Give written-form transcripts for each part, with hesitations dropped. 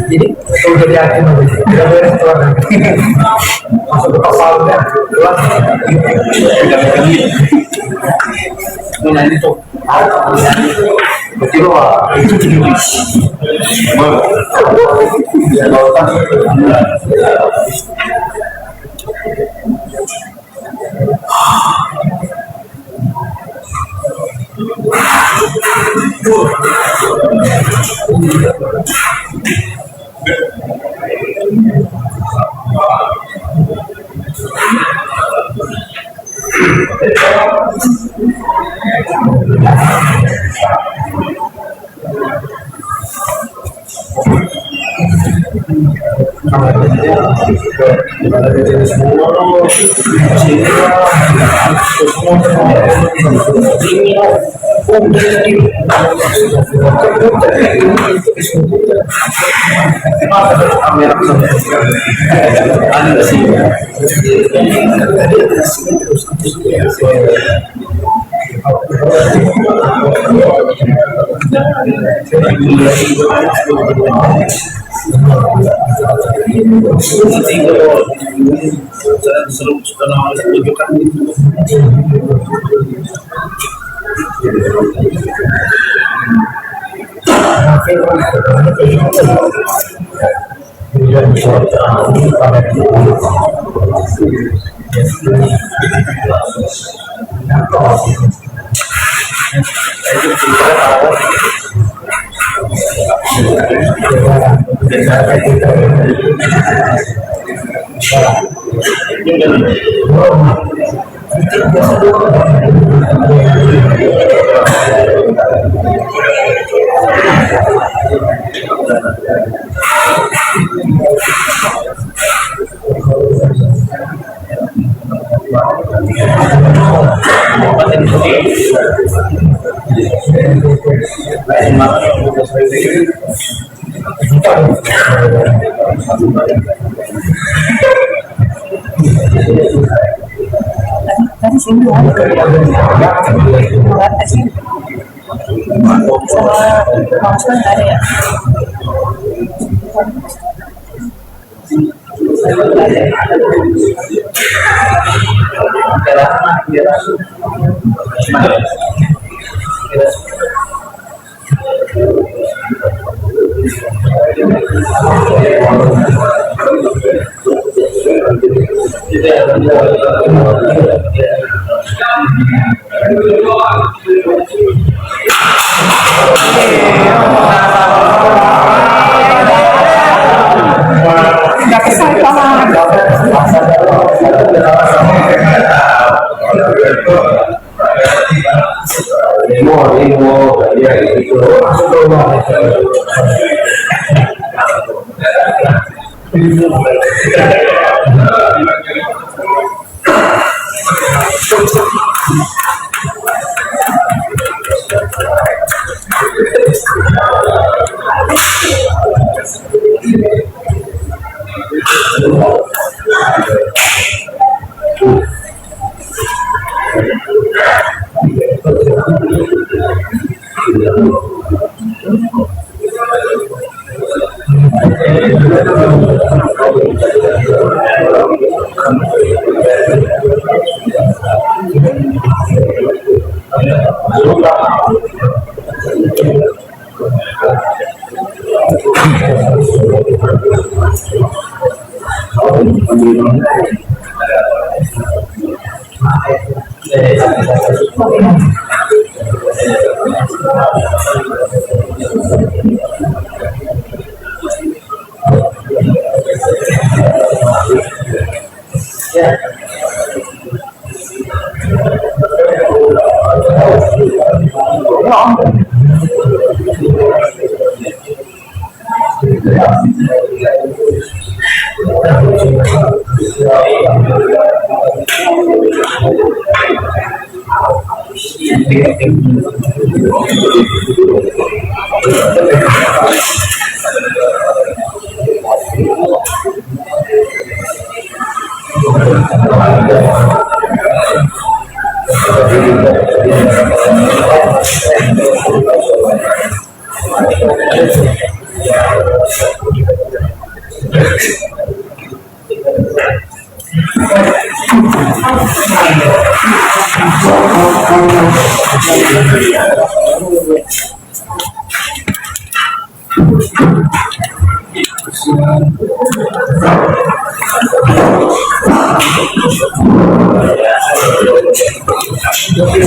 Jadi sudah yakin masuk ke kepalanya menyanyi tuh betul tadi sini maksudnya ada ya. Nggak kesal banget.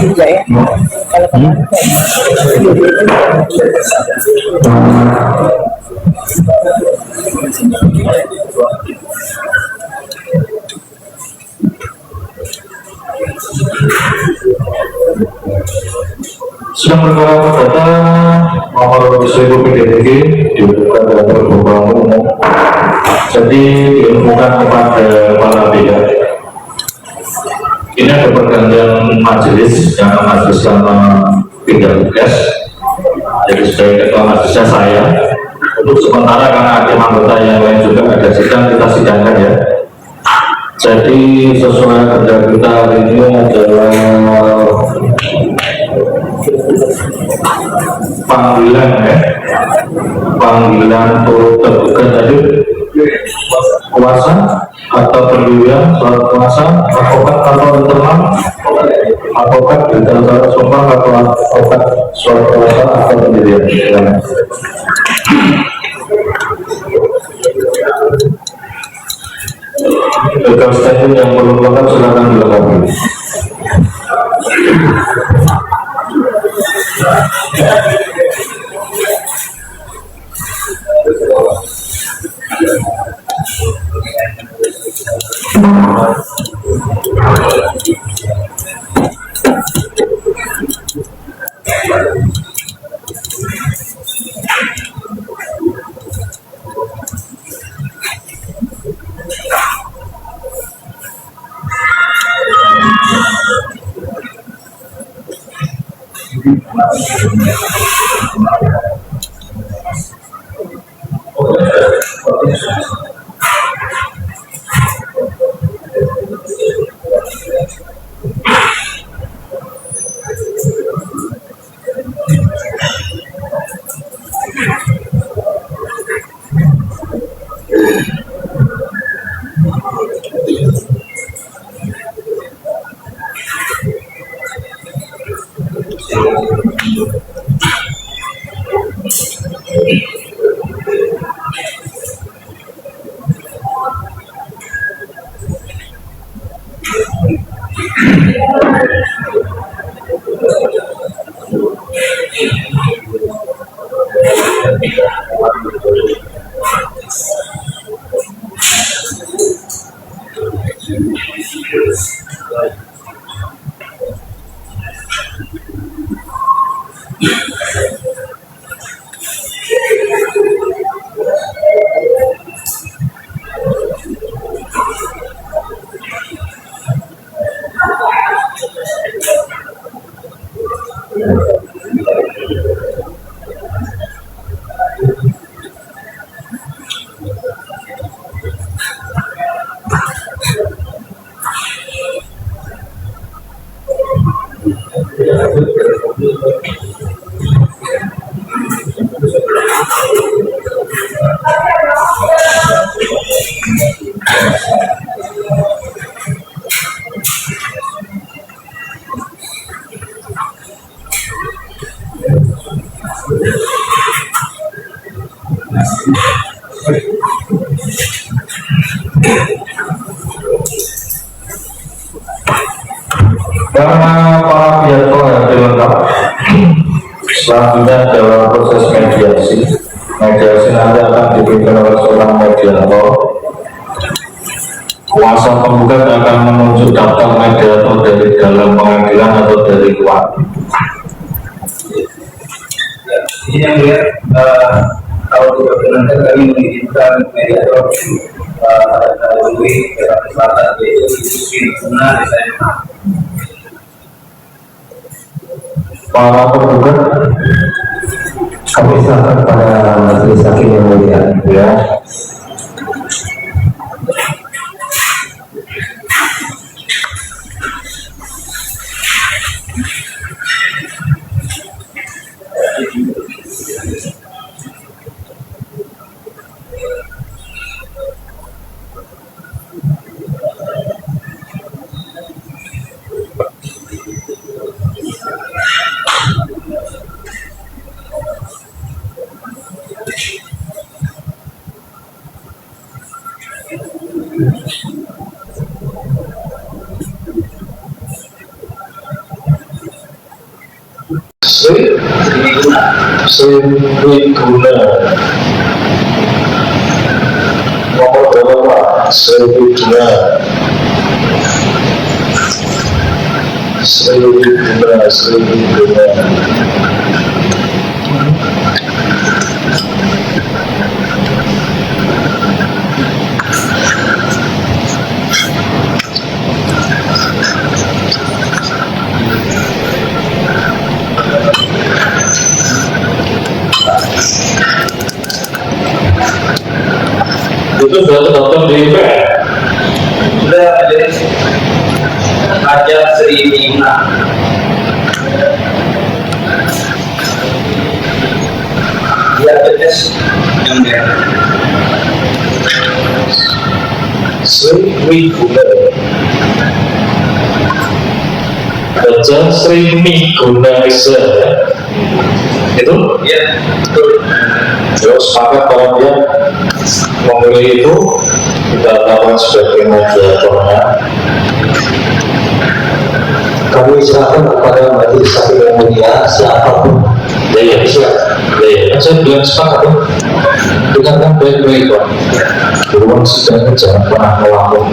juga ya. Kalau sedang bergerak data nomor 1000 PDTG diumumkan dalam perkumpulan umum. Jadi diumumkan kepada para pihak. Ini ada pergantian majelis yang majeliskan pindah tugas. Jadi sebagai ketua majelisnya saya. Untuk sementara karena ada anggota yang lain juga ada sidang, kita sidangkan ya. Jadi sesuai agenda kita hari ini adalah panggilan ya, panggilan turut terduga tadi kuasa atau pendirian surat kuasa, advokat atau internal, advokat dengan surat sumpah atau advokat surat kuasa atau pendirian. Legal statement yang perlu lengkap silakan dilengkapi. Karena para pihak telah dilengkap, selanjutnya dalam proses mediasi. Mediasi nanti akan dipimpin oleh seorang mediator. Kuasa penggugat akan menunjuk daftar mediator dari dalam pengadilan atau dari luar. Ini yang lihat kalau kita benar kami mengirimkan mediator melalui Jakarta Selatan yaitu institusi benar SMA. Para penggugat Kami serahkan pada majelis hakim yang mulia. ya. Sri Guna nomor berapa? Sri Guna itu sudah terdaftar di IP. Sudah jadi Raja Sri Bima. Dia tes yang dia. Sri Guna Raja Sri Miguna Isa itu Ya, betul. terus sepakat kalau dia memilih itu kita lakukan sebagai mediatornya. Kami serahkan kepada majelis hakim yang mulia siapapun. Ya kan saya bilang sepakat tuh dengarkan baik-baik Pak. Beruang sidangnya jangan pernah melapor,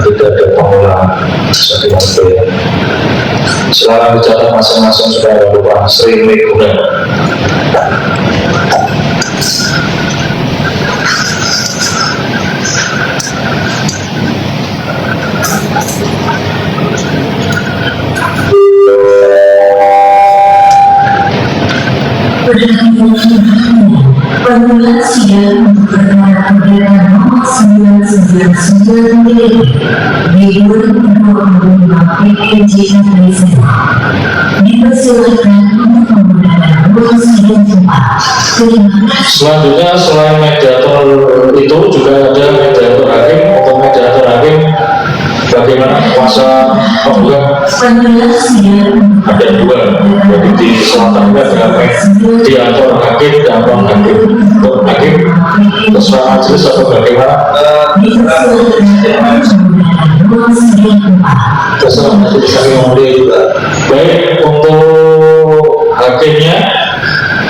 tidak ada pengulangan sesuatu yang berbeda. Silakan dicatat masing-masing supaya ada lupa. Sri Meguna. Pembulan sidang untuk perkara perdana nomor 999 di 2025 PNJK Malaysia dipersilakan untuk menggunakan ruang sidang tempat. Terima kasih. Selanjutnya selain mediator itu juga ada mediator hakim. Untuk mediator hakim bagaimana kuasa penggugat? Pembulan sidang Ada dua, jadi di selatan ada mediator hakim dan non hakim. Untuk hakim terserah majelis atau bagaimana? dipersilakan untuk menggunakan ruang sidang tempat. Terserah majelis hakim yang mulia juga. Baik, untuk hakimnya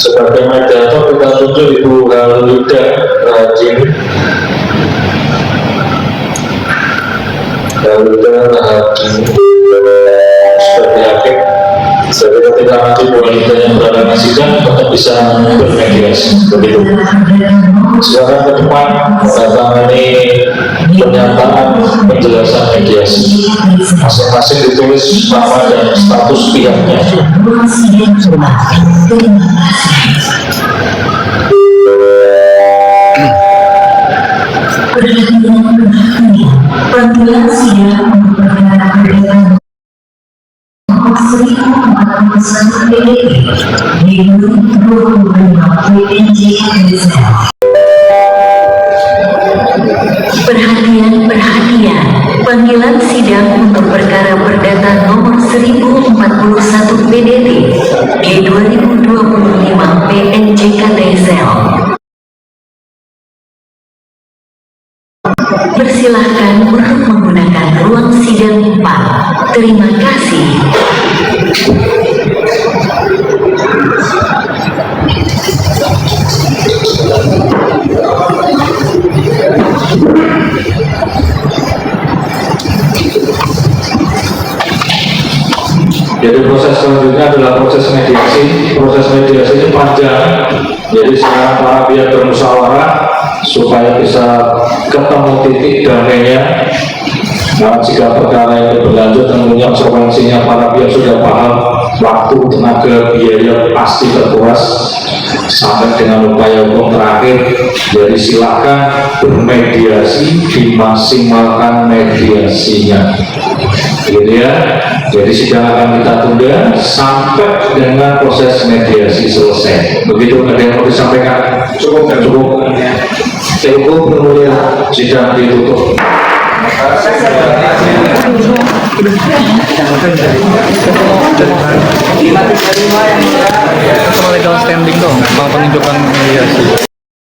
sebagai mediator kita tunjuk Ibu Haluda Rajin. Haluda Rajin sebagai hakim. Jadi ketika nanti Bu Haluda yang berada di sidang tetap bisa bermediasi begitu. Silakan ke depan mendatangani pernyataan penjelasan mediasi. Masing-masing ditulis nama dan status pihaknya. Ruang sidang tempat. Terima kasih. Panggilan sidang untuk perkara perdana nomor 1041 PDT di 2025 PNJK Malaysia. Perhatian. Panggilan sidang untuk perkara perdana nomor 1041 PDT di 2025 PNJK Malaysia. Persilahkan untuk menggunakan ruang sidang 4. Terima kasih. Jadi proses selanjutnya adalah proses mediasi. Proses mediasi ini panjang. Jadi sekarang para pihak bermusyawarah supaya bisa ketemu titik damainya. Nah, jika perkara ini berlanjut, tentunya konsekuensinya para pihak sudah paham, waktu, tenaga, biaya pasti terkuras sampai dengan upaya hukum terakhir. Jadi silakan bermediasi, dimaksimalkan mediasinya, gitu ya. Jadi sidang akan kita tunda sampai dengan proses mediasi selesai. Begitu, ada yang mau disampaikan? Cukup dan cukup. Cukup, kemudian sidang ditutup. Cuma legal standing dong, mau penunjukan mediasi.